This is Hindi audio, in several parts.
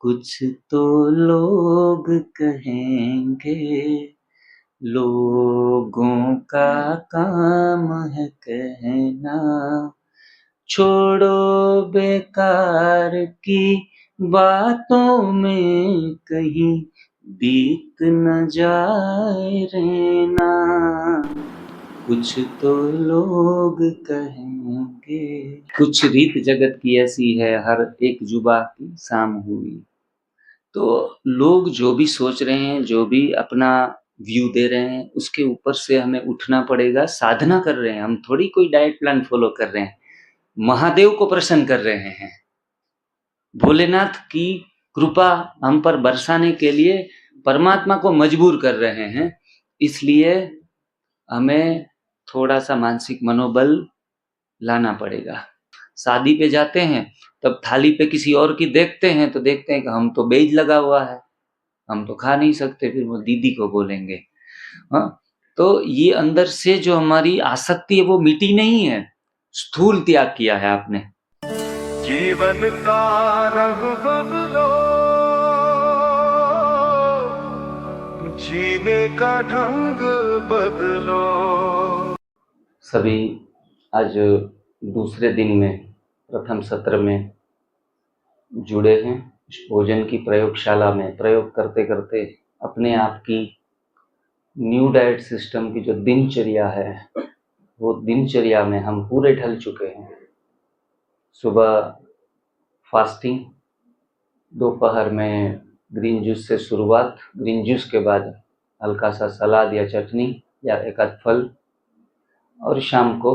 कुछ तो लोग कहेंगे, लोगों का काम है कहना, छोड़ो बेकार की बातों में कहीं बीत न जाए रहना। कुछ तो लोग कहेंगे। कुछ रीत जगत की ऐसी है, हर एक जुबा की शाम हुई। तो लोग जो भी सोच रहे हैं, जो भी अपना व्यू दे रहे हैं, उसके ऊपर से हमें उठना पड़ेगा। साधना कर रहे हैं हम, थोड़ी कोई डाइट प्लान फॉलो कर रहे हैं। महादेव को प्रसन्न कर रहे हैं, भोलेनाथ की कृपा हम पर बरसाने के लिए परमात्मा को मजबूर कर रहे हैं। इसलिए हमें थोड़ा सा मानसिक मनोबल लाना पड़ेगा। शादी पे जाते हैं, तब थाली पे किसी और की देखते हैं तो देखते हैं कि हम तो बेज लगा हुआ है, हम तो खा नहीं सकते, फिर वो दीदी को बोलेंगे। हाँ, तो ये अंदर से जो हमारी आसक्ति है वो मिटी नहीं है। स्थूल त्याग किया है आपने। जीवन का रंग बदलो, जीने का ढंग बदलो। सभी आज दूसरे दिन में प्रथम सत्र में जुड़े हैं। इस भोजन की प्रयोगशाला में प्रयोग करते करते अपने आप की न्यू डाइट सिस्टम की जो दिनचर्या है, वो दिनचर्या में हम पूरे ढल चुके हैं। सुबह फास्टिंग, दोपहर में ग्रीन जूस से शुरुआत, ग्रीन जूस के बाद हल्का सा सलाद या चटनी या एक आध फल, और शाम को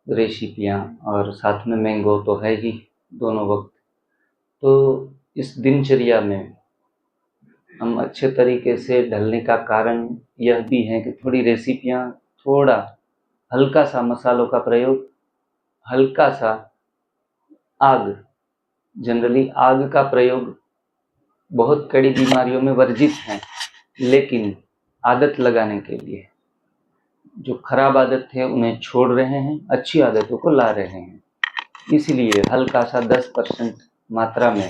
रेसिपियाँ, और साथ में मैंगो तो है ही दोनों वक्त। तो इस दिनचर्या में हम अच्छे तरीके से ढलने का कारण यह भी है कि थोड़ी रेसिपियाँ, थोड़ा हल्का सा मसालों का प्रयोग, हल्का सा आग, जनरली आग का प्रयोग बहुत कड़ी बीमारियों में वर्जित है, लेकिन आदत लगाने के लिए जो खराब आदत है उन्हें छोड़ रहे हैं, अच्छी आदतों को ला रहे हैं। इसलिए हल्का सा 10% मात्रा में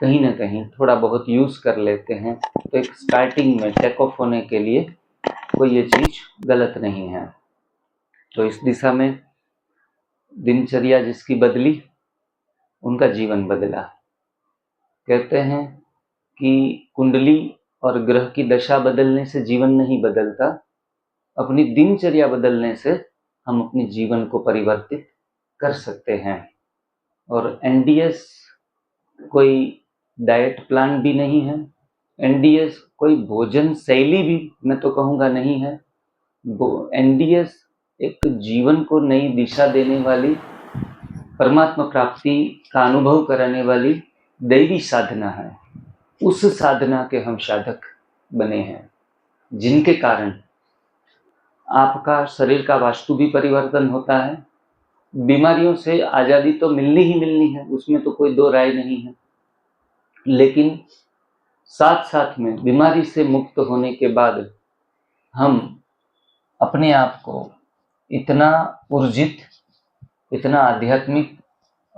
कहीं ना कहीं थोड़ा बहुत यूज़ कर लेते हैं, तो एक स्टार्टिंग में टेक ऑफ होने के लिए कोई ये चीज़ गलत नहीं है। तो इस दिशा में दिनचर्या जिसकी बदली, उनका जीवन बदला। कहते हैं कि कुंडली और ग्रह की दशा बदलने से जीवन नहीं बदलता, अपनी दिनचर्या बदलने से हम अपने जीवन को परिवर्तित कर सकते हैं। और एनडीएस कोई डाइट प्लान भी नहीं है, एनडीएस कोई भोजन शैली भी मैं तो कहूँगा नहीं है। एनडीएस एक जीवन को नई दिशा देने वाली, परमात्मा प्राप्ति का अनुभव कराने वाली दैवी साधना है। उस साधना के हम साधक बने हैं, जिनके कारण आपका शरीर का वास्तु भी परिवर्तन होता है। बीमारियों से आज़ादी तो मिलनी ही मिलनी है, उसमें तो कोई दो राय नहीं है, लेकिन साथ साथ में बीमारी से मुक्त होने के बाद हम अपने आप को इतना ऊर्जित, इतना आध्यात्मिक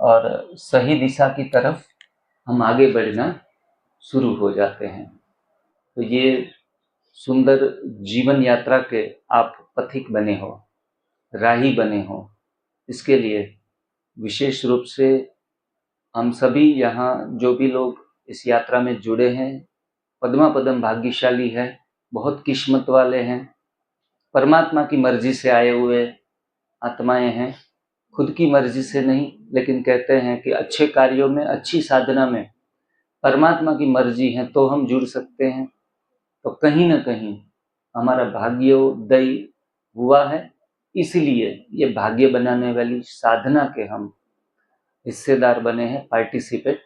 और सही दिशा की तरफ हम आगे बढ़ना शुरू हो जाते हैं। तो ये सुंदर जीवन यात्रा के आप पथिक बने हो, राही बने हो, इसके लिए विशेष रूप से हम सभी यहाँ जो भी लोग इस यात्रा में जुड़े हैं, पद्मा पदम भाग्यशाली है, बहुत किस्मत वाले हैं। परमात्मा की मर्जी से आए हुए आत्माएं हैं, खुद की मर्जी से नहीं, लेकिन कहते हैं कि अच्छे कार्यों में, अच्छी साधना में परमात्मा की मर्जी है तो हम जुड़ सकते हैं। तो कहीं ना कहीं हमारा भाग्योदय हुआ है, इसलिए ये भाग्य बनाने वाली साधना के हम हिस्सेदार बने हैं, पार्टिसिपेट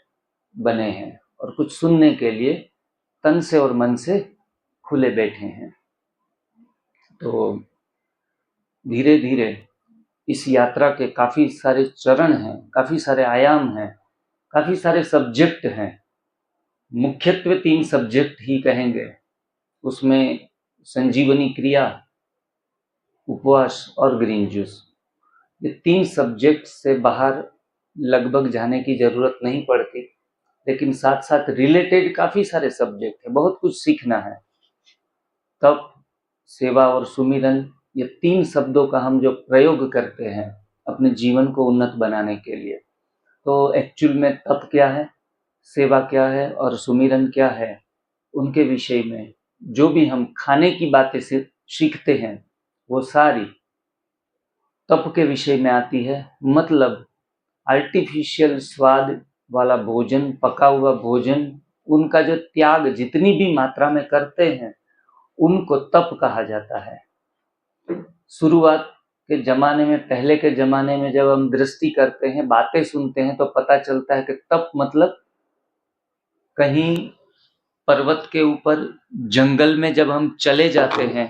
बने हैं, और कुछ सुनने के लिए तन से और मन से खुले बैठे हैं। तो धीरे धीरे इस यात्रा के काफ़ी सारे चरण हैं, काफ़ी सारे आयाम हैं, काफ़ी सारे सब्जेक्ट हैं। मुख्यत्वे 3 सब्जेक्ट ही कहेंगे, उसमें संजीवनी क्रिया, उपवास और ग्रीन जूस, ये 3 सब्जेक्ट से बाहर लगभग जाने की ज़रूरत नहीं पड़ती। लेकिन साथ साथ रिलेटेड काफी सारे सब्जेक्ट है, बहुत कुछ सीखना है। तप, सेवा और सुमिरन, ये 3 शब्दों का हम जो प्रयोग करते हैं अपने जीवन को उन्नत बनाने के लिए, तो एक्चुअल में तप क्या है, सेवा क्या है और सुमिरन क्या है, उनके विषय में जो भी हम खाने की बातें से सीखते हैं वो सारी तप के विषय में आती है। मतलब आर्टिफिशियल स्वाद वाला भोजन, पका हुआ भोजन, उनका जो त्याग जितनी भी मात्रा में करते हैं उनको तप कहा जाता है। शुरुआत के जमाने में, पहले के जमाने में जब हम दृष्टि करते हैं, बातें सुनते हैं तो पता चलता है कि तप मतलब कहीं पर्वत के ऊपर जंगल में जब हम चले जाते हैं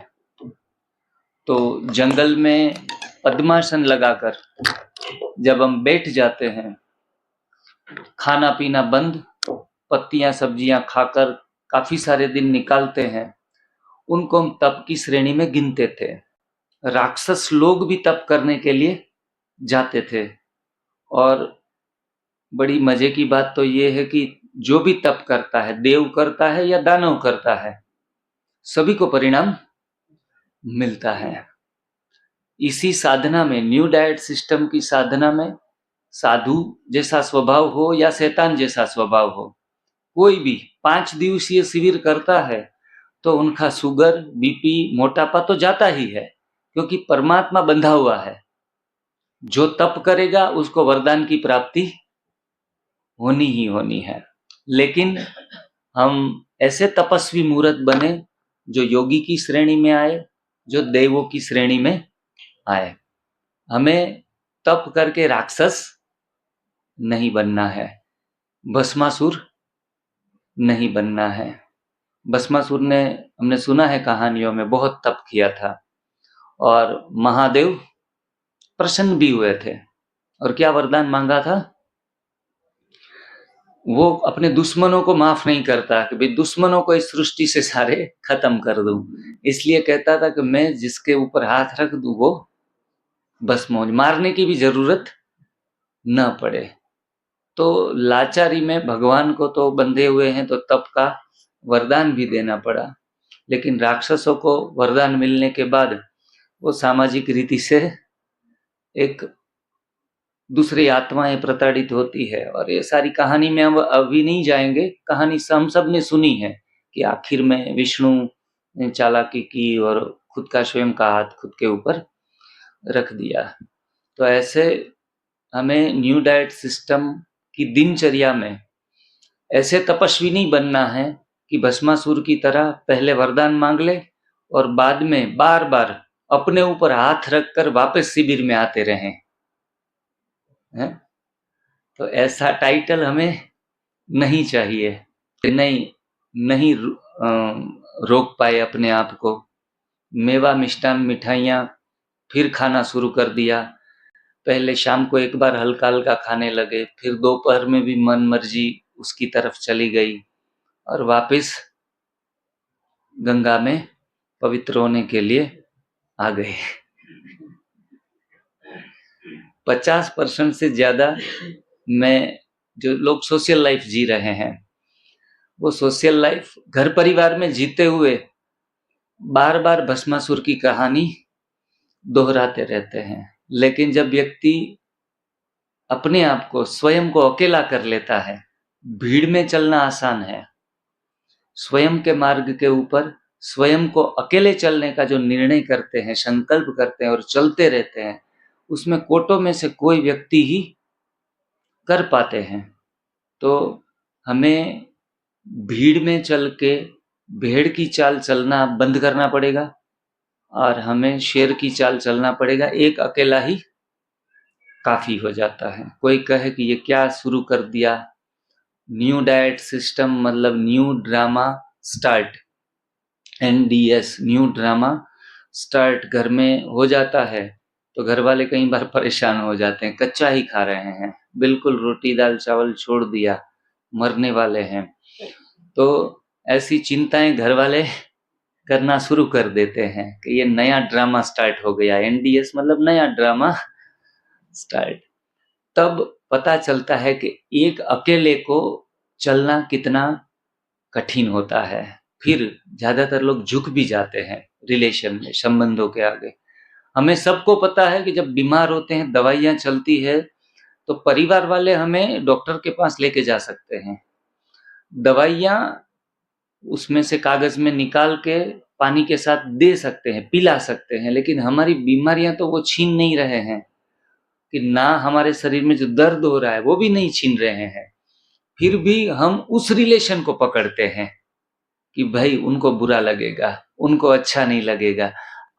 तो जंगल में पद्मासन लगाकर जब हम बैठ जाते हैं, खाना पीना बंद, पत्तियां सब्जियां खाकर काफी सारे दिन निकालते हैं, उनको हम तप की श्रेणी में गिनते थे। राक्षस लोग भी तप करने के लिए जाते थे और बड़ी मजे की बात तो ये है कि जो भी तप करता है, देव करता है या दानव करता है, सभी को परिणाम मिलता है। इसी साधना में, न्यू डाइट सिस्टम की साधना में, साधु जैसा स्वभाव हो या शैतान जैसा स्वभाव हो, कोई भी 5 दिवसीय शिविर करता है तो उनका शुगर, बीपी, मोटापा तो जाता ही है, क्योंकि परमात्मा बंधा हुआ है। जो तप करेगा उसको वरदान की प्राप्ति होनी ही होनी है। लेकिन हम ऐसे तपस्वी मूर्त बने जो योगी की श्रेणी में आए, जो देवों की श्रेणी में आए। हमें तप करके राक्षस नहीं बनना है, भस्मासुर नहीं बनना है। भस्मासुर ने, हमने सुना है कहानियों में, बहुत तप किया था और महादेव प्रसन्न भी हुए थे। और क्या वरदान मांगा था? वो अपने दुश्मनों को माफ नहीं करता कि भाई दुश्मनों को इस सृष्टि से सारे खत्म कर दूं, इसलिए कहता था कि मैं जिसके ऊपर हाथ रख दूं वो भस्म हो, मारने की भी जरूरत न पड़े। तो लाचारी में भगवान को तो बंधे हुए हैं तो तप का वरदान भी देना पड़ा, लेकिन राक्षसों को वरदान मिलने के बाद वो सामाजिक रीति से एक दूसरी आत्माएं प्रताड़ित होती है। और ये सारी कहानी में हम अभी नहीं जाएंगे, कहानी हम सब ने सुनी है कि आखिर में विष्णु ने चालाकी की और खुद का स्वयं का हाथ खुद के ऊपर रख दिया। तो ऐसे हमें न्यू डाइट सिस्टम की दिनचर्या में ऐसे तपस्वी नहीं बनना है कि भस्मासुर की तरह पहले वरदान मांग ले और बाद में बार बार अपने ऊपर हाथ रखकर वापस शिविर में आते रहें। तो ऐसा टाइटल हमें नहीं चाहिए। नहीं रोक पाए अपने आप को। मेवा, मिष्टान, मिठाइयाँ फिर खाना शुरू कर दिया। पहले शाम को एक बार हल्का हल्का खाने लगे, फिर दोपहर में भी मन मर्जी उसकी तरफ चली गई और वापस गंगा में पवित्र होने के लिए आ गए। 50% से ज्यादा में जो लोग सोशल लाइफ जी रहे हैं, वो सोशल लाइफ घर परिवार में जीते हुए बार बार भस्मासुर की कहानी दोहराते रहते हैं। लेकिन जब व्यक्ति अपने आप को, स्वयं को अकेला कर लेता है, भीड़ में चलना आसान है, स्वयं के मार्ग के ऊपर स्वयं को अकेले चलने का जो निर्णय करते हैं, संकल्प करते हैं और चलते रहते हैं, उसमें कोटों में से कोई व्यक्ति ही कर पाते हैं। तो हमें भीड़ में चल के भेड़ की चाल चलना बंद करना पड़ेगा और हमें शेर की चाल चलना पड़ेगा। एक अकेला ही काफी हो जाता है। कोई कहे कि ये क्या शुरू कर दिया, न्यू डाइट सिस्टम मतलब new drama start, NDS, new drama start घर में हो जाता है तो घर वाले कई बार परेशान हो जाते हैं। कच्चा ही खा रहे हैं, बिल्कुल रोटी दाल चावल छोड़ दिया, मरने वाले हैं। तो ऐसी चिंताएं घर वाले करना शुरू कर देते हैं कि ये नया ड्रामा स्टार्ट हो गया। NDS मतलब नया ड्रामा स्टार्ट। तब पता चलता है कि एक अकेले को चलना कितना कठिन होता है। फिर ज्यादातर लोग झुक भी जाते हैं रिलेशन में, संबंधों के आगे। हमें सबको पता है कि जब बीमार होते हैं, दवाइयां चलती है, तो परिवार वाले हमें डॉक्टर के पास लेके जा सकते हैं। दवाइयां उसमें से कागज में निकाल के पानी के साथ दे सकते हैं, पिला सकते हैं, लेकिन हमारी बीमारियां तो वो छीन नहीं रहे हैं। कि ना हमारे शरीर में जो दर्द हो रहा है वो भी नहीं छीन रहे हैं। फिर भी हम उस रिलेशन को पकड़ते हैं कि भाई उनको बुरा लगेगा, उनको अच्छा नहीं लगेगा।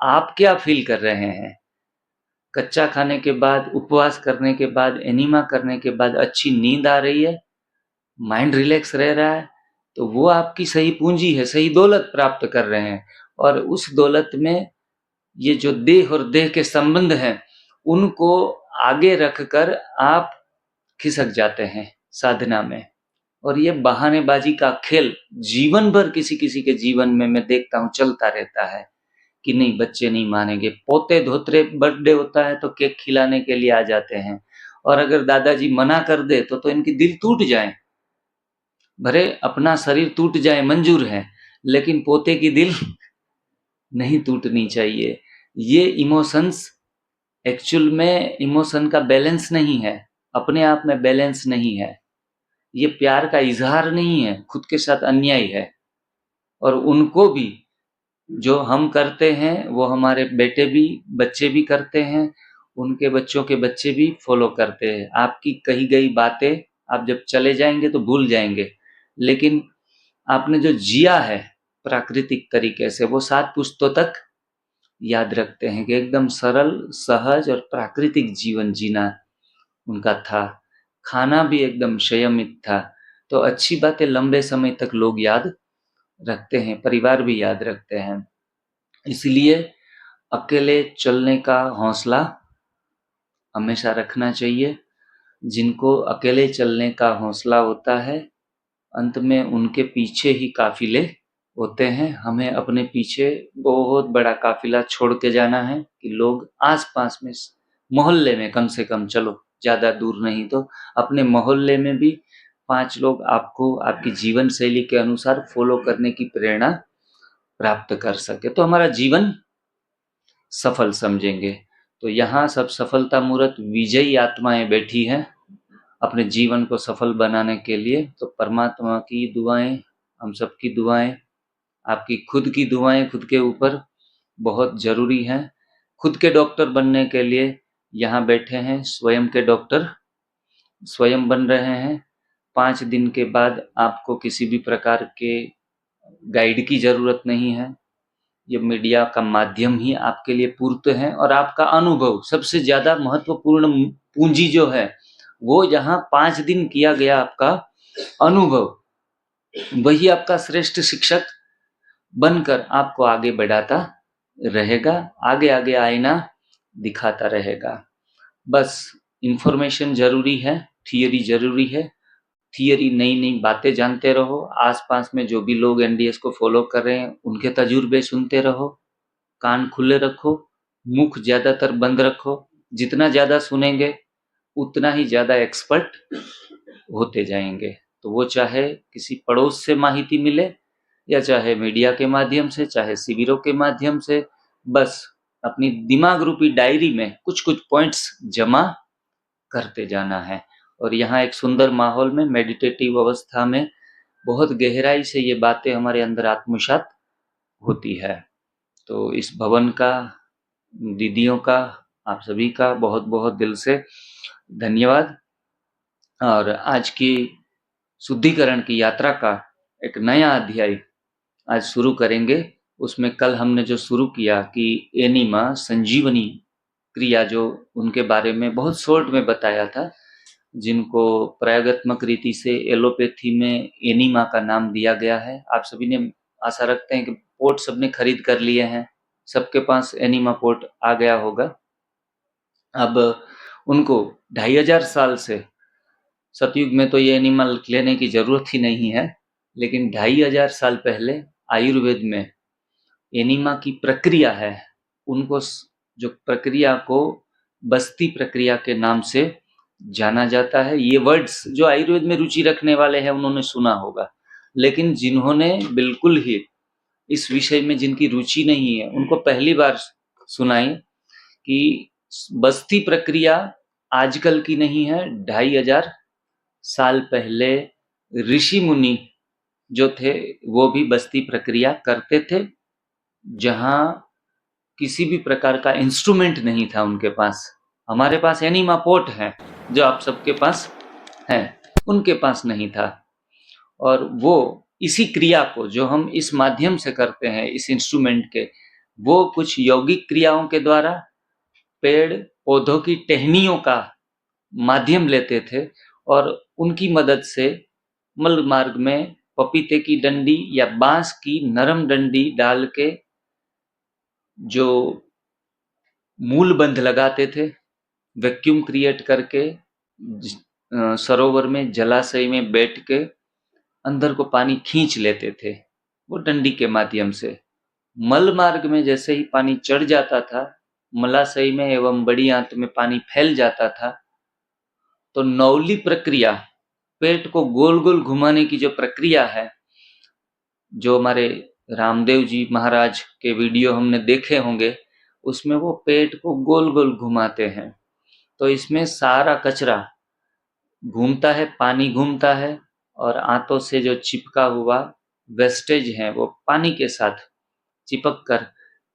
आप क्या फील कर रहे हैं? कच्चा खाने के बाद, उपवास करने के बाद, एनीमा करने के बाद अच्छी नींद आ रही है, माइंड रिलैक्स रह रहा है, तो वो आपकी सही पूंजी है, सही दौलत प्राप्त कर रहे हैं। और उस दौलत में ये जो देह और देह के संबंध हैं, उनको आगे रखकर आप खिसक जाते हैं साधना में। और ये बहानेबाजी का खेल जीवन भर किसी किसी के जीवन में मैं देखता हूँ चलता रहता है कि नहीं बच्चे नहीं मानेंगे, पोते धोत्रे बर्थडे होता है तो केक खिलाने के लिए आ जाते हैं, और अगर दादाजी मना कर दे तो इनकी दिल टूट जाए। भरे अपना शरीर टूट जाए मंजूर है, लेकिन पोते की दिल नहीं टूटनी चाहिए। ये इमोशंस एक्चुअल में इमोशन का बैलेंस नहीं है, अपने आप में बैलेंस नहीं है। ये प्यार का इजहार नहीं है, खुद के साथ अन्याय है। और उनको भी जो हम करते हैं वो हमारे बेटे भी, बच्चे भी करते हैं, उनके बच्चों के बच्चे भी फॉलो करते हैं। आपकी कही गई बातें आप जब चले जाएंगे तो भूल जाएंगे, लेकिन आपने जो जिया है प्राकृतिक तरीके से वो 7 पुश्तों तक याद रखते हैं कि एकदम सरल, सहज और प्राकृतिक जीवन जीना उनका था। खाना भी एकदम संयमित था। तो अच्छी बातें लंबे समय तक लोग याद रखते हैं, परिवार भी याद रखते हैं। इसलिए अकेले चलने का हौसला हमेशा रखना चाहिए। जिनको अकेले चलने का हौसला होता है, अंत में उनके पीछे ही काफिले होते हैं। हमें अपने पीछे बहुत बड़ा काफिला छोड़ के जाना है कि लोग आस-पास में, मोहल्ले में कम से कम, चलो ज़्यादा दूर नहीं तो अपने मोहल्ले में भी 5 लोग आपको आपकी जीवन शैली के अनुसार फॉलो करने की प्रेरणा प्राप्त कर सके, तो हमारा जीवन सफल समझेंगे। तो यहाँ सब सफलता मूर्त विजयी आत्माएं बैठी हैं अपने जीवन को सफल बनाने के लिए। तो परमात्मा की दुआएं, हम सबकी दुआएं, आपकी खुद की दुआएं खुद के ऊपर बहुत जरूरी हैं। खुद के डॉक्टर बनने के लिए यहाँ बैठे हैं, स्वयं के डॉक्टर स्वयं बन रहे हैं। 5 दिन के बाद आपको किसी भी प्रकार के गाइड की जरूरत नहीं है। ये मीडिया का माध्यम ही आपके लिए पूर्त है, और आपका अनुभव सबसे ज्यादा महत्वपूर्ण पूंजी जो है वो यहाँ 5 दिन किया गया आपका अनुभव, वही आपका श्रेष्ठ शिक्षक बनकर आपको आगे बढ़ाता रहेगा, आगे आगे आईना दिखाता रहेगा। बस इंफॉर्मेशन जरूरी है, थियरी जरूरी है। थियरी, नई नई बातें जानते रहो। आसपास में जो भी लोग एनडीएस को फॉलो कर रहे हैं उनके तजुर्बे सुनते रहो। कान खुले रखो, मुख ज्यादातर बंद रखो। जितना ज्यादा सुनेंगे उतना ही ज्यादा एक्सपर्ट होते जाएंगे। तो वो चाहे किसी पड़ोस से माहिती मिले या चाहे मीडिया के माध्यम से, चाहे शिविरों के माध्यम से, बस अपनी दिमाग रूपी डायरी में कुछ कुछ पॉइंट्स जमा करते जाना है। और यहाँ एक सुंदर माहौल में, मेडिटेटिव अवस्था में बहुत गहराई से ये बातें हमारे अंदर आत्मसात होती है। तो इस भवन का, दीदियों का, आप सभी का बहुत बहुत दिल से धन्यवाद। और आज की शुद्धिकरण की यात्रा का एक नया अध्याय आज शुरू करेंगे। उसमें कल हमने जो शुरू किया कि एनिमा, संजीवनी क्रिया, जो उनके बारे में बहुत शॉर्ट में बताया था, जिनको प्रयोगात्मक रीति से एलोपैथी में एनिमा का नाम दिया गया है। आप सभी ने, आशा रखते हैं कि पोट सबने खरीद कर लिए हैं, सबके पास एनिमा पोट आ गया होगा। अब उनको 2500 साल से, सतयुग में तो ये एनिमल लेने की जरूरत ही नहीं है, लेकिन 2500 साल पहले आयुर्वेद में एनिमा की प्रक्रिया है, उनको जो प्रक्रिया को बस्ती प्रक्रिया के नाम से जाना जाता है। ये वर्ड्स जो आयुर्वेद में रुचि रखने वाले हैं उन्होंने सुना होगा, लेकिन जिन्होंने बिल्कुल ही इस विषय में जिनकी रुचि नहीं है उनको पहली बार सुनाई कि बस्ती प्रक्रिया आजकल की नहीं है। 2500 साल पहले ऋषि मुनि जो थे वो भी बस्ती प्रक्रिया करते थे, जहां किसी भी प्रकार का इंस्ट्रूमेंट नहीं था उनके पास। हमारे पास एनीमा पोट है जो आप सबके पास है, उनके पास नहीं था। और वो इसी क्रिया को जो हम इस माध्यम से करते हैं इस इंस्ट्रूमेंट के, वो कुछ यौगिक क्रियाओं के द्वारा पेड़ पौधों की टहनियों का माध्यम लेते थे और उनकी मदद से मल मार्ग में पपीते की डंडी या बांस की नरम डंडी डाल के जो मूल बंध लगाते थे, वैक्यूम क्रिएट करके सरोवर में जलाशय में बैठ के अंदर को पानी खींच लेते थे वो डंडी के माध्यम से। मल मार्ग में जैसे ही पानी चढ़ जाता था, मलाशय में एवं बड़ी आंत में पानी फैल जाता था, तो नौली प्रक्रिया, पेट को गोल गोल घुमाने की जो प्रक्रिया है, जो हमारे रामदेव जी महाराज के वीडियो हमने देखे होंगे, उसमें वो पेट को गोल गोल घुमाते हैं। तो इसमें सारा कचरा घूमता है, पानी घूमता है और आंतों से जो चिपका हुआ वेस्टेज है वो पानी के साथ चिपक कर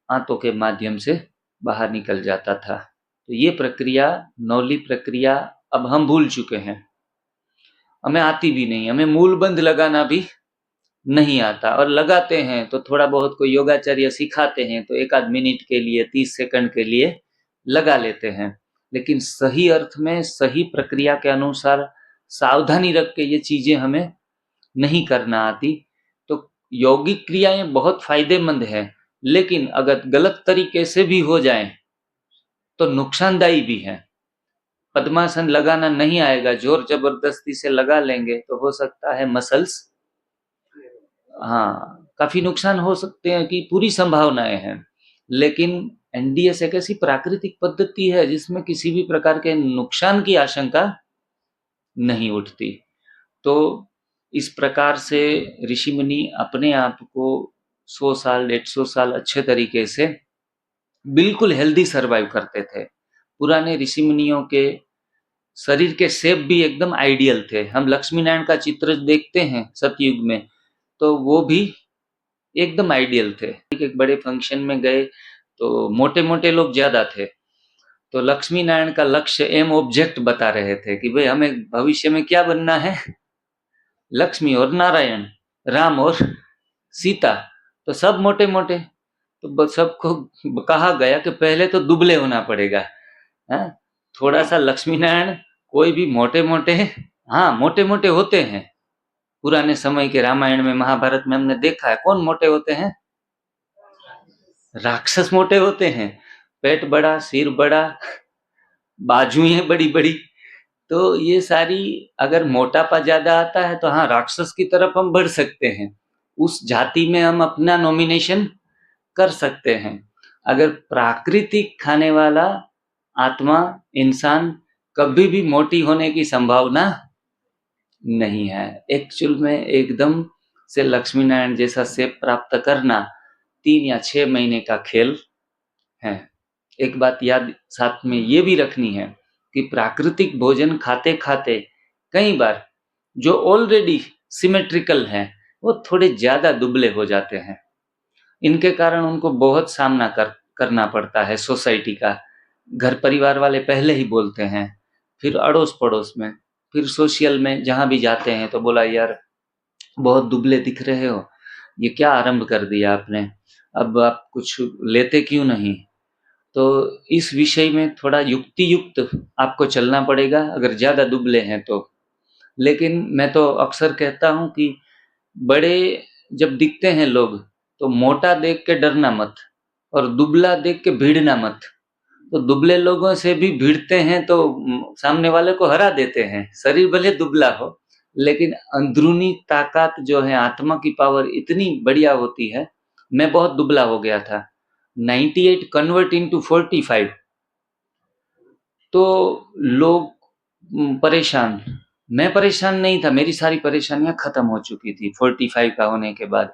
आंतों के माध्यम से बाहर निकल जाता था। तो ये प्रक्रिया, नौली प्रक्रिया, अब हम भूल चुके हैं, हमें आती भी नहीं, हमें मूलबंध लगाना भी नहीं आता, और लगाते हैं तो थोड़ा बहुत कोई योगाचार्य सिखाते हैं तो 1 आध मिनट के लिए 30 सेकंड के लिए लगा लेते हैं, लेकिन सही अर्थ में सही प्रक्रिया के अनुसार सावधानी रख के ये चीजें हमें नहीं करना आती। तो यौगिक क्रियाएं बहुत फायदेमंद है, लेकिन अगर गलत तरीके से भी हो जाए तो नुकसानदायी भी है। पद्मासन लगाना नहीं आएगा, जोर जबरदस्ती से लगा लेंगे तो हो सकता है मसल्स, काफी नुकसान हो सकते हैं कि पूरी संभावनाएं हैं। लेकिन एनडीएस एक ऐसी प्राकृतिक पद्धति है जिसमें किसी भी प्रकार के नुकसान की आशंका नहीं उठती। तो इस प्रकार से ऋषि मुनि अपने आप को 100 साल 150 साल अच्छे तरीके से बिल्कुल हेल्दी सरवाइव करते थे। पुराने ऋषि मुनियों के शरीर के शेप भी एकदम आइडियल थे। हम लक्ष्मी नारायण का चित्र देखते हैं सतयुग में, तो वो भी एकदम आइडियल थे। एक बड़े फंक्शन में गए तो मोटे मोटे लोग ज्यादा थे, तो लक्ष्मी नारायण का लक्ष्य एम ऑब्जेक्ट बता रहे थे कि भाई हमें भविष्य में क्या बनना है, लक्ष्मी और नारायण, राम और सीता। तो सब मोटे मोटे, तो सबको कहा गया कि पहले तो दुबले होना पड़ेगा, थोड़ा सा लक्ष्मी नारायण कोई भी मोटे मोटे, मोटे मोटे होते हैं। पुराने समय के रामायण में महाभारत में हमने देखा है कौन मोटे होते हैं, राक्षस मोटे होते हैं, पेट बड़ा, सिर बड़ा, बाजुएं बड़ी बड़ी। तो ये सारी, अगर मोटापा ज्यादा आता है तो राक्षस की तरफ हम बढ़ सकते हैं, उस जाति में हम अपना नॉमिनेशन कर सकते हैं। अगर प्राकृतिक खाने वाला आत्मा इंसान, कभी भी मोटी होने की संभावना नहीं है। एक्चुअल में एकदम से लक्ष्मी नारायण जैसा शेप प्राप्त करना 3 या 6 महीने का खेल है। एक बात याद साथ में ये भी रखनी है कि प्राकृतिक भोजन खाते खाते कई बार जो ऑलरेडी सिमेट्रिकल हैं वो थोड़े ज्यादा दुबले हो जाते हैं। इनके कारण उनको बहुत सामना करना पड़ता है सोसाइटी का। घर परिवार वाले पहले ही बोलते हैं, फिर अड़ोस पड़ोस में, फिर सोशल में जहां भी जाते हैं तो बोला यार बहुत दुबले दिख रहे हो, ये क्या आरंभ कर दिया आपने, अब आप कुछ लेते क्यों नहीं। तो इस विषय में थोड़ा युक्ति युक्त आपको चलना पड़ेगा अगर ज्यादा दुबले हैं तो। लेकिन मैं तो अक्सर कहता हूं कि बड़े जब दिखते हैं लोग तो मोटा देख के डरना मत और दुबला देख के भीड़ना मत। तो दुबले लोगों से भी भिड़ते हैं तो सामने वाले को हरा देते हैं। शरीर भले दुबला हो लेकिन अंदरूनी ताकत जो है, आत्मा की पावर इतनी बढ़िया होती है। मैं बहुत दुबला हो गया था, 98 कन्वर्ट इनटू 45, तो लोग परेशान। मैं परेशान नहीं था, मेरी सारी परेशानियां खत्म हो चुकी थी 45 का होने के बाद,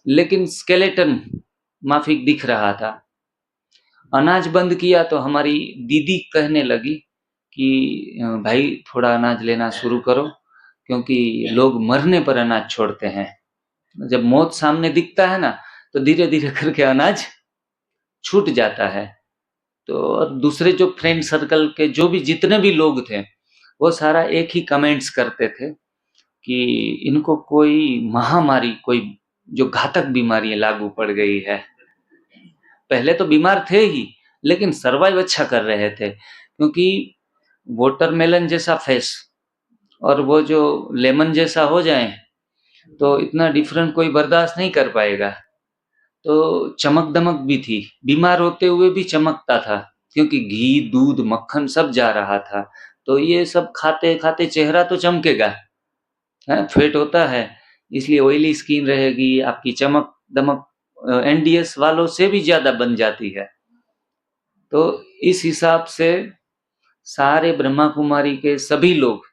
लेकिन स्केलेटन माफिक दिख रहा था। अनाज बंद किया तो हमारी दीदी कहने लगी कि भाई थोड़ा अनाज लेना शुरू करो, क्योंकि लोग मरने पर अनाज छोड़ते हैं। जब मौत सामने दिखता है ना, तो धीरे धीरे करके अनाज छूट जाता है। तो और दूसरे जो फ्रेंड सर्कल के जो भी जितने भी लोग थे, वो सारा एक ही कमेंट्स करते थे कि इनको कोई महामारी, कोई जो घातक बीमारी लागू पड़ गई है। पहले तो बीमार थे ही, लेकिन सरवाइव अच्छा कर रहे थे, क्योंकि वाटरमेलन जैसा फेस और वो जो लेमन जैसा हो जाए तो इतना डिफरेंट कोई बर्दाश्त नहीं कर पाएगा। तो चमक दमक भी थी, बीमार होते हुए भी चमकता था, क्योंकि घी दूध मक्खन सब जा रहा था। तो ये सब खाते खाते चेहरा तो चमकेगा, है फेट होता है, इसलिए ऑयली स्किन रहेगी, आपकी चमक दमक एनडीएस वालों से भी ज्यादा बन जाती है। तो इस हिसाब से सारे ब्रह्मा कुमारी के सभी लोग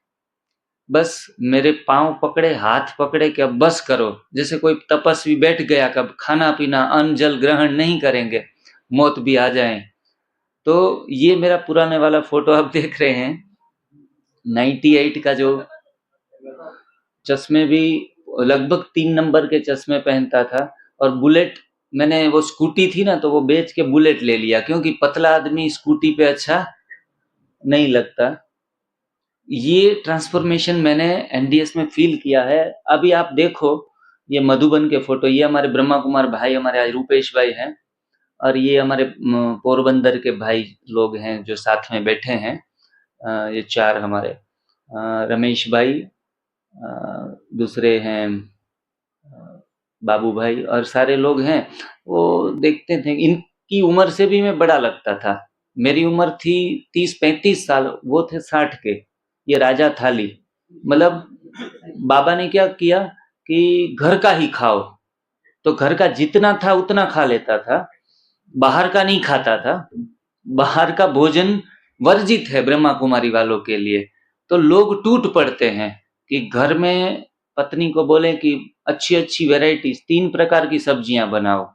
बस मेरे पांव पकड़े, हाथ पकड़े कि अब बस करो। जैसे कोई तपस्वी बैठ गया, कब खाना पीना अन्न जल ग्रहण नहीं करेंगे, मौत भी आ जाए। तो ये मेरा पुराने वाला फोटो आप देख रहे हैं, 98 का, जो चश्मे भी लगभग 3 नंबर के चश्मे पहनता था। और बुलेट, मैंने वो स्कूटी थी ना, तो वो बेच के बुलेट ले लिया, क्योंकि पतला आदमी स्कूटी पे अच्छा नहीं लगता। ये ट्रांसफॉर्मेशन मैंने एनडीएस में फील किया है। अभी आप देखो, ये मधुबन के फोटो, ये हमारे ब्रह्मा कुमार भाई, हमारे आज रूपेश भाई हैं, और ये हमारे पोरबंदर के भाई लोग हैं जो साथ में बैठे हैं। ये 4 हमारे रमेश भाई, दूसरे हैं बाबू भाई, और सारे लोग हैं। वो देखते थे, इनकी उम्र से भी मैं बड़ा लगता था। मेरी उम्र थी 30-35 साल, वो थे 60 के। ये राजा थाली, मतलब बाबा ने क्या किया कि घर का ही खाओ, तो घर का जितना था उतना खा लेता था, बाहर का नहीं खाता था। बाहर का भोजन वर्जित है ब्रह्मा कुमारी वालों के लिए। तो लोग टूट पड़ते हैं कि घर में पत्नी को बोले कि अच्छी अच्छी वेराइटीज 3 प्रकार की सब्जियां बनाओ,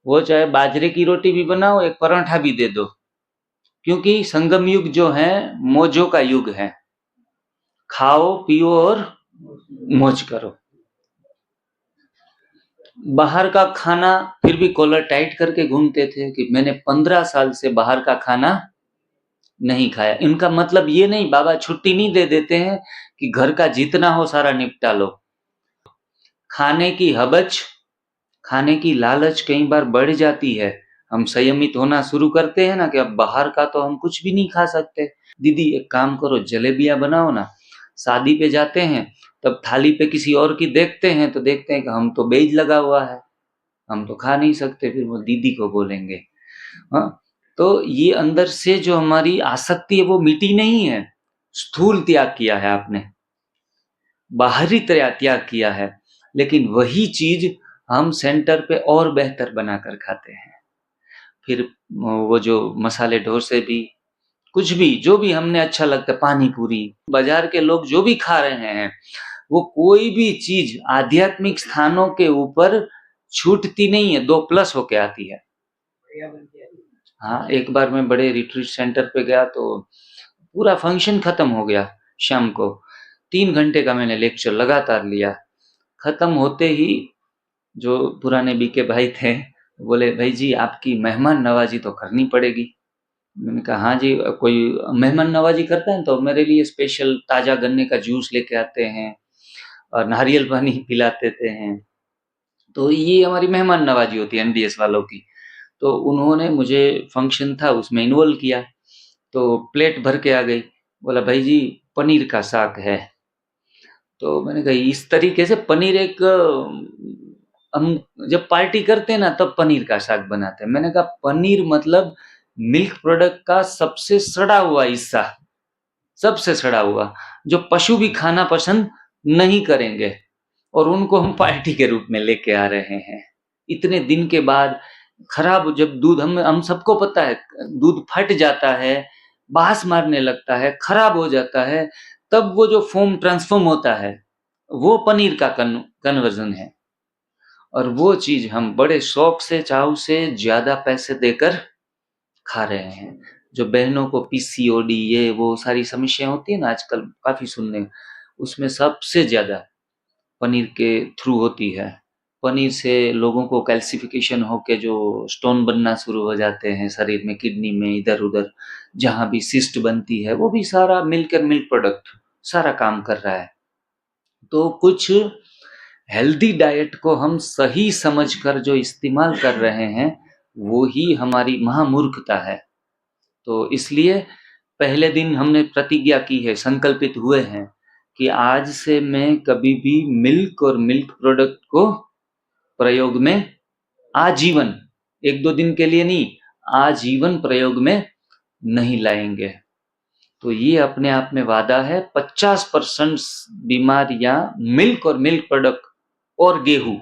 वो चाहे बाजरे की रोटी भी बनाओ, एक पराठा भी दे दो, क्योंकि संगम युग जो है मौजों का युग है। खाओ पियो और मौज करो। बाहर का खाना फिर भी कॉलर टाइट करके घूमते थे कि मैंने 15 साल से बाहर का खाना नहीं खाया। इनका मतलब ये नहीं, बाबा छुट्टी नहीं दे देते हैं कि घर का जितना हो सारा निपटा लो। खाने की हबच, खाने की लालच कई बार बढ़ जाती है। हम संयमित होना शुरू करते हैं ना कि अब बाहर का तो हम कुछ भी नहीं खा सकते। दीदी एक काम करो, जलेबियां बनाओ ना। शादी पे जाते हैं, तब थाली पे किसी और की देखते हैं तो देखते हैं कि हम तो बेज लगा हुआ है, हम तो खा नहीं सकते, फिर वो दीदी को बोलेंगे। हाँ, तो ये अंदर से जो हमारी आसक्ति है वो मिटी नहीं है। स्थूल त्याग किया है आपने, बाहरी त्याग किया है, लेकिन वही चीज हम सेंटर पे और बेहतर बनाकर खाते हैं। फिर वो जो मसाले डोसे भी, कुछ भी जो भी हमने अच्छा लगता है, पानी पूरी, बाजार के लोग जो भी खा रहे हैं, वो कोई भी चीज आध्यात्मिक स्थानों के ऊपर छूटती नहीं है, 2+ होके आती है। हाँ, एक बार मैं बड़े रिट्रीट सेंटर पे गया तो पूरा फंक्शन खत्म हो गया। शाम को 3 घंटे का मैंने लेक्चर लगातार लिया। खत्म होते ही जो पुराने बीके भाई थे बोले, भाई जी आपकी मेहमान नवाजी तो करनी पड़ेगी। मैंने कहा हाँ जी, कोई मेहमान नवाजी करता है तो मेरे लिए स्पेशल ताजा गन्ने का जूस लेके आते हैं और नारियल पानी पिलाते हैं। तो ये हमारी मेहमान नवाजी होती है एनडीएस वालों की। तो उन्होंने मुझे फंक्शन था उसमें इन्वॉल्व किया, तो प्लेट भर के आ गई। बोला भाई जी पनीर का साग है। तो मैंने कहा इस तरीके से पनीर, एक हम जब पार्टी करते हैं ना तब पनीर का साग बनाते हैं। मैंने कहा पनीर मतलब मिल्क प्रोडक्ट का सबसे सड़ा हुआ हिस्सा, सबसे सड़ा हुआ, जो पशु भी खाना पसंद नहीं करेंगे, और उनको हम पार्टी के रूप में लेके आ रहे हैं। इतने दिन के बाद खराब, जब दूध, हम सबको पता है दूध फट जाता है, बास मारने लगता है, खराब हो जाता है, तब वो जो फोम ट्रांसफॉर्म होता है वो पनीर का कन्वर्जन है। और वो चीज हम बड़े शौक से, चाव से, ज्यादा पैसे देकर खा रहे हैं। जो बहनों को पीसीओडी ये वो सारी समस्या होती है ना आजकल काफी सुनने, उसमें सबसे ज्यादा पनीर के थ्रू होती है। पनीर से लोगों को कैल्सिफिकेशन होके जो स्टोन बनना शुरू हो जाते हैं शरीर में, किडनी में, इधर उधर जहां भी सिस्ट बनती है, वो भी सारा मिल्क एंड मिल्क प्रोडक्ट सारा काम कर रहा है। तो कुछ हेल्दी डाइट को हम सही समझकर जो इस्तेमाल कर रहे हैं वो ही हमारी महामूर्खता है। तो इसलिए पहले दिन हमने प्रतिज्ञा की है, संकल्पित हुए हैं कि आज से मैं कभी भी मिल्क और मिल्क प्रोडक्ट को प्रयोग में आजीवन, 1-2 दिन के लिए नहीं, आजीवन प्रयोग में नहीं लाएंगे। तो ये अपने आप में वादा है। 50% बीमारियां मिल्क और मिल्क प्रोडक्ट और गेहूं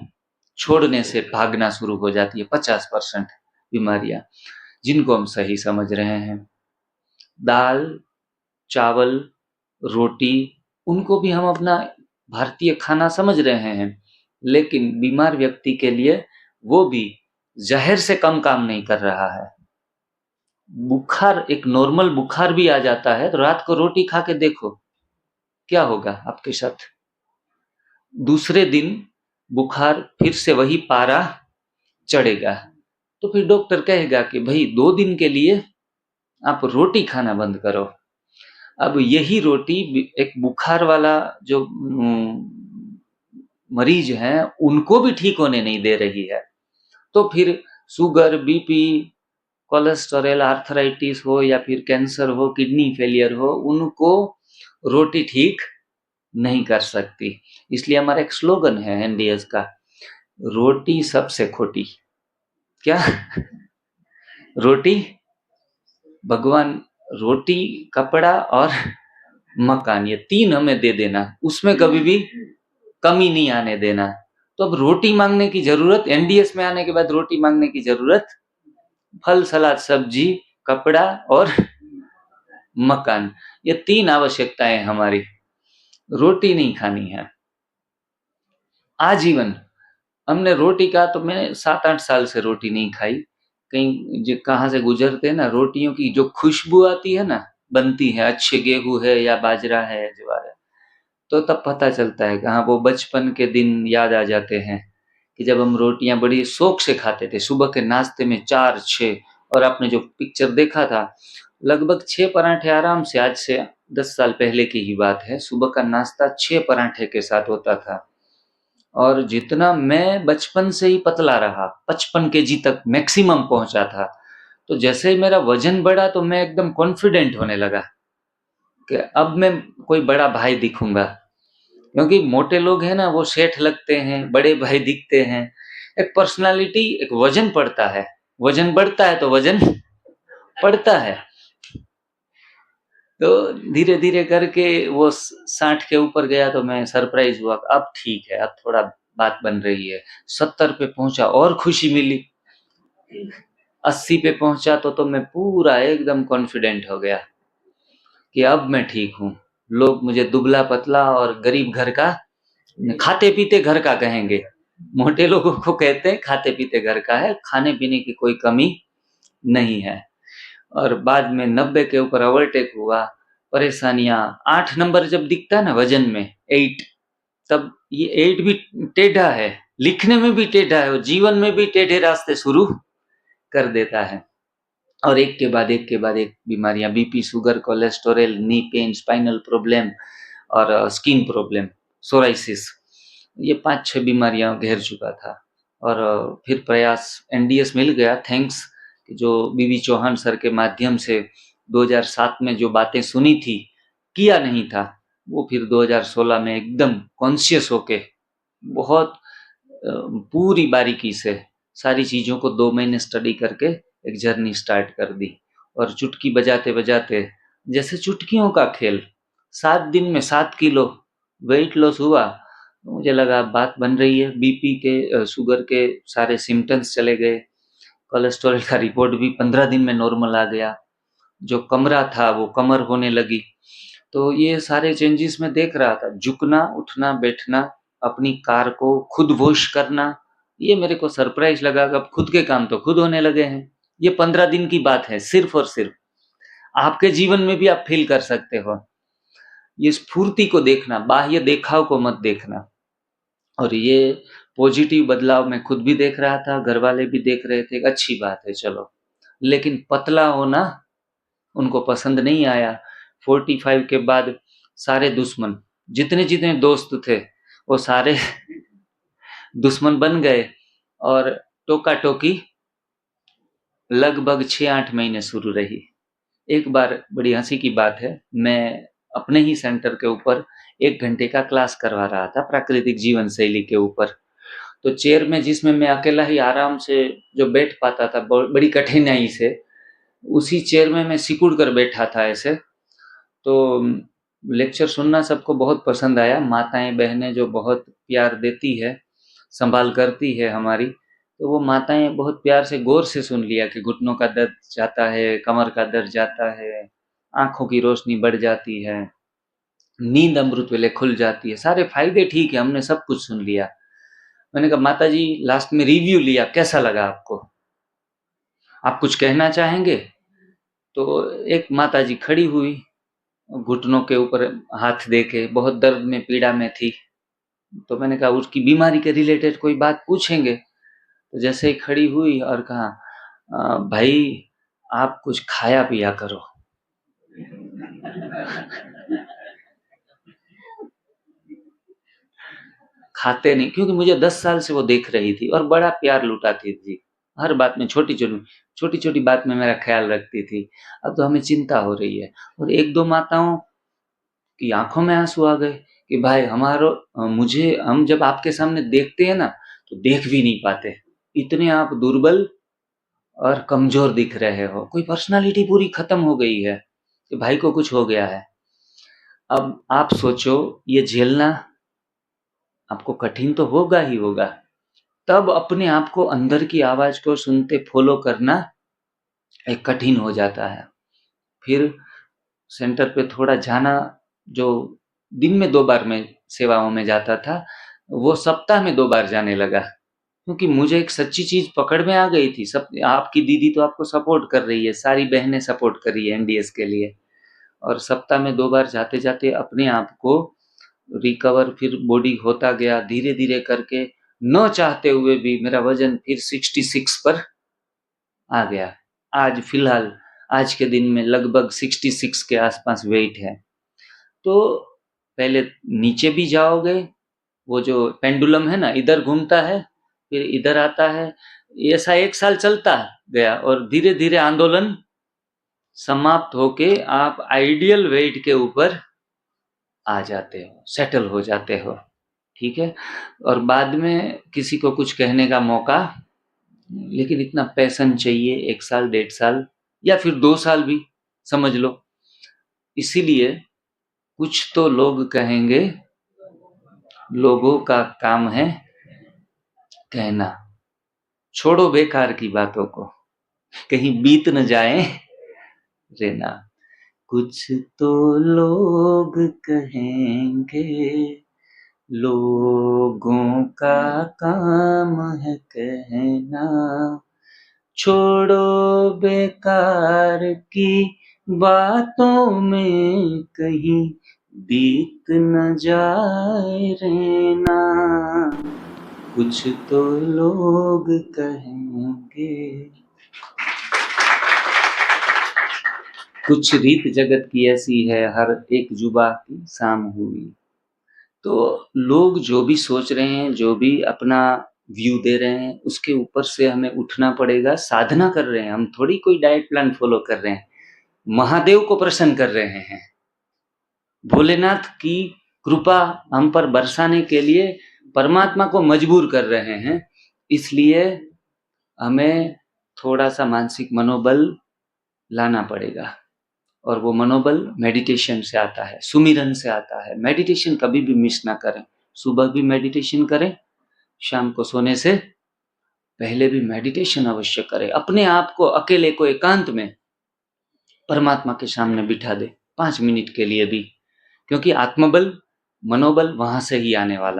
छोड़ने से भागना शुरू हो जाती है। 50% बीमारियां जिनको हम सही समझ रहे हैं। दाल, चावल, रोटी, उनको भी हम अपना भारतीय खाना समझ रहे हैं, लेकिन बीमार व्यक्ति के लिए वो भी जहर से कम काम नहीं कर रहा है। बुखार, एक नॉर्मल बुखार भी आ जाता है तो रात को रोटी खा के देखो क्या होगा आपके साथ। दूसरे दिन बुखार फिर से वही पारा चढ़ेगा, तो फिर डॉक्टर कहेगा कि भाई 2 दिन के लिए आप रोटी खाना बंद करो। अब यही रोटी एक बुखार वाला जो मरीज हैं उनको भी ठीक होने नहीं दे रही है। तो फिर शुगर, बीपी, कोलेस्टेरॉल, आर्थराइटिस हो या फिर कैंसर हो, किडनी फेलियर हो, उनको रोटी ठीक नहीं कर सकती। इसलिए हमारा एक स्लोगन है एनडीएस का, रोटी सबसे खोटी। क्या? रोटी भगवान, रोटी, कपड़ा और मकान, ये 3 हमें दे देना, उसमें कभी भी कमी नहीं आने देना। तो अब रोटी मांगने की जरूरत, एनडीएस में आने के बाद रोटी मांगने की जरूरत, फल, सलाद, सब्जी, कपड़ा और मकान, ये 3 आवश्यकताएं हमारी, रोटी नहीं खानी है आजीवन। हमने रोटी का, तो मैंने 7-8 साल से रोटी नहीं खाई। कहीं जो कहाँ से गुजरते हैं ना, रोटियों की जो खुशबू आती है ना, बनती है, अच्छे गेहूं है या बाजरा है, ज्वार है, तो तब पता चलता है कहाँ वो बचपन के दिन याद आ जाते हैं कि जब हम रोटियां बड़ी शौक से खाते थे। सुबह के नाश्ते में 4-6, और आपने जो पिक्चर देखा था, लगभग 6 पराठे आराम से, आज से 10 साल पहले की ही बात है, सुबह का नाश्ता 6 पराठे के साथ होता था। और जितना मैं बचपन से ही पतला रहा, 55 केजी तक मैक्सिमम पहुंचा था, तो जैसे ही मेरा वजन बढ़ा तो मैं एकदम कॉन्फिडेंट होने लगा कि अब मैं कोई बड़ा भाई दिखूंगा। क्योंकि मोटे लोग हैं ना, वो सेठ लगते हैं, बड़े भाई दिखते हैं। एक पर्सनालिटी, एक वजन पड़ता है, वजन बढ़ता है तो वजन पड़ता है। तो धीरे धीरे करके वो 60 के ऊपर गया तो मैं सरप्राइज हुआ, अब ठीक है, अब थोड़ा बात बन रही है। 70 पे पहुंचा और खुशी मिली। 80 पे पहुंचा तो मैं पूरा एकदम कॉन्फिडेंट हो गया कि अब मैं ठीक हूँ। लोग मुझे दुबला पतला और गरीब घर का, खाते पीते घर का कहेंगे। मोटे लोगों को कहते हैं खाते पीते घर का है, खाने पीने की कोई कमी नहीं है। और बाद में 90 के ऊपर ओवरटेक हुआ, परेशानियां। 8 नंबर जब दिखता है ना वजन में, 8, तब ये 8 भी टेढ़ा है, लिखने में भी टेढ़ा है, और जीवन में भी टेढ़े रास्ते शुरू कर देता है। और एक के बाद एक के बाद एक बीमारियां, BP, sugar, cholesterol, knee pain, spinal problem और स्किन प्रॉब्लम, सोराइसिस, ये 5-6 बीमारियां घेर चुका था। और फिर प्रयास, एनडीएस मिल गया, थैंक्स जो बीवी चौहान सर के माध्यम से 2007 में जो बातें सुनी थी, किया नहीं था, वो फिर 2016 में एकदम कॉन्शियस होके बहुत पूरी बारीकी से सारी चीजों को 2 महीने स्टडी करके एक जर्नी स्टार्ट कर दी। और चुटकी बजाते बजाते, जैसे चुटकियों का खेल, 7 दिन में 7 किलो वेट लॉस हुआ। मुझे लगा बात बन रही है। बीपी के, शुगर के सारे सिम्टम्स चले गए, कोलेस्ट्रॉल का रिपोर्ट भी 15 दिन में नॉर्मल आ गया। जो कमरा था वो कमर होने लगी। तो ये सारे चेंजेस मैं देख रहा था, झुकना, उठना, बैठना, अपनी कार को खुद वॉश करना, ये मेरे को सरप्राइज लगा कि अब खुद के काम तो खुद होने लगे हैं। ये 15 दिन की बात है, सिर्फ और सिर्फ। आपके जीवन में भी आप फील कर सकते हो। ये स्फूर्ति को देखना, बाह्य देखाव को मत देखना। और ये पॉजिटिव बदलाव मैं खुद भी देख रहा था, घर वाले भी देख रहे थे, अच्छी बात है चलो। लेकिन पतला होना उनको पसंद नहीं आया। 45 के बाद सारे दुश्मन, जितने जितने दोस्त थे वो सारे दुश्मन बन गए और टोका टोकी लगभग 6-8 महीने शुरू रही। एक बार बड़ी हंसी की बात है, मैं अपने ही सेंटर के ऊपर 1 घंटे का क्लास करवा रहा था प्राकृतिक जीवन शैली के ऊपर। तो चेयर में जिसमें मैं अकेला ही आराम से जो बैठ पाता था बड़ी कठिनाई से, उसी चेयर में मैं सिकुड़ कर बैठा था ऐसे। तो लेक्चर सुनना सबको बहुत पसंद आया। माताएं बहनें जो बहुत प्यार देती है, संभाल करती है हमारी, तो वो माताएं बहुत प्यार से गौर से सुन लिया कि घुटनों का दर्द जाता है, कमर का दर्द जाता है, आंखों की रोशनी बढ़ जाती है, नींद अमृत वेले खुल जाती है, सारे फायदे ठीक है, हमने सब कुछ सुन लिया। मैंने कहा माता जी लास्ट में रिव्यू लिया, कैसा लगा आपको, आप कुछ कहना चाहेंगे? तो एक माता जी खड़ी हुई, घुटनों के ऊपर हाथ दे के, बहुत दर्द में पीड़ा में थी। तो मैंने कहा उसकी बीमारी के रिलेटेड कोई बात पूछेंगे? तो जैसे ही खड़ी हुई और कहा भाई आप कुछ खाया पिया करो। खाते नहीं, क्योंकि मुझे 10 साल से वो देख रही थी और बड़ा प्यार लुटाती थी, हर बात में छोटी छोटी बात में मेरा ख्याल रखती थी। अब तो हमें चिंता हो रही है। और 1-2 माताओं की आंखों में आंसू आ गए कि भाई मुझे, हम जब आपके सामने देखते हैं ना तो देख भी नहीं पाते, इतने आप दुर्बल और कमजोर दिख रहे हो, कोई पर्सनालिटी पूरी खत्म हो गई है कि भाई को कुछ हो गया है। अब आप सोचो ये झेलना आपको कठिन तो होगा ही होगा, तब अपने आप को अंदर की आवाज को सुनते फॉलो करना एक कठिन हो जाता है। फिर सेंटर पे थोड़ा जाना, जो दिन में 2 बार मैं सेवाओं में जाता था, वो सप्ताह में 2 बार जाने लगा, क्योंकि मुझे एक सच्ची चीज पकड़ में आ गई थी। सब आपकी दीदी तो आपको सपोर्ट कर रही है, सारी बहनें सपोर्ट कर रही है एनडीएस के लिए, और सप्ताह में 2 बार जाते जाते अपने आप को रिकवर फिर बॉडी होता गया धीरे धीरे करके। न चाहते हुए भी मेरा वजन फिर 66 पर आ गया। आज फिलहाल आज के दिन में लगभग 66 के आसपास वेट है। तो पहले नीचे भी जाओगे, वो जो पेंडुलम है ना, इधर घूमता है फिर इधर आता है, ऐसा 1 साल चलता गया और धीरे धीरे आंदोलन समाप्त होके आप आइडियल वेट के ऊपर आ जाते हो, सेटल हो जाते हो, ठीक है। और बाद में किसी को कुछ कहने का मौका, लेकिन इतना पैशन चाहिए, 1 साल 1.5 साल या फिर 2 साल भी समझ लो। इसीलिए कुछ तो लोग कहेंगे, लोगों का काम है कहना। छोड़ो बेकार की बातों को, कहीं बीत न जाए रहना। कुछ तो लोग कहेंगे, लोगों का काम है कहना। छोड़ो बेकार की बातों में कहीं बीत न जाए रहना। कुछ तो लोग कहेंगे। कुछ रीत जगत की ऐसी है, हर एक जुबा की शाम हुई। तो लोग जो भी सोच रहे हैं, जो भी अपना व्यू दे रहे हैं, उसके ऊपर से हमें उठना पड़ेगा। साधना कर रहे हैं हम, थोड़ी कोई डाइट प्लान फॉलो कर रहे हैं, महादेव को प्रसन्न कर रहे हैं, भोलेनाथ की कृपा हम पर बरसाने के लिए परमात्मा को मजबूर कर रहे हैं। इसलिए हमें थोड़ा सा मानसिक मनोबल लाना पड़ेगा, और वो मनोबल मेडिटेशन से आता है, सुमिरन से आता है। मेडिटेशन कभी भी मिस ना करें, सुबह भी मेडिटेशन करें, शाम को सोने से पहले भी मेडिटेशन अवश्य करें। अपने आप को, अकेले को, एकांत में परमात्मा के सामने बिठा दे 5 मिनट के लिए भी, क्योंकि आत्मबल, मनोबल वहां से ही आने वाला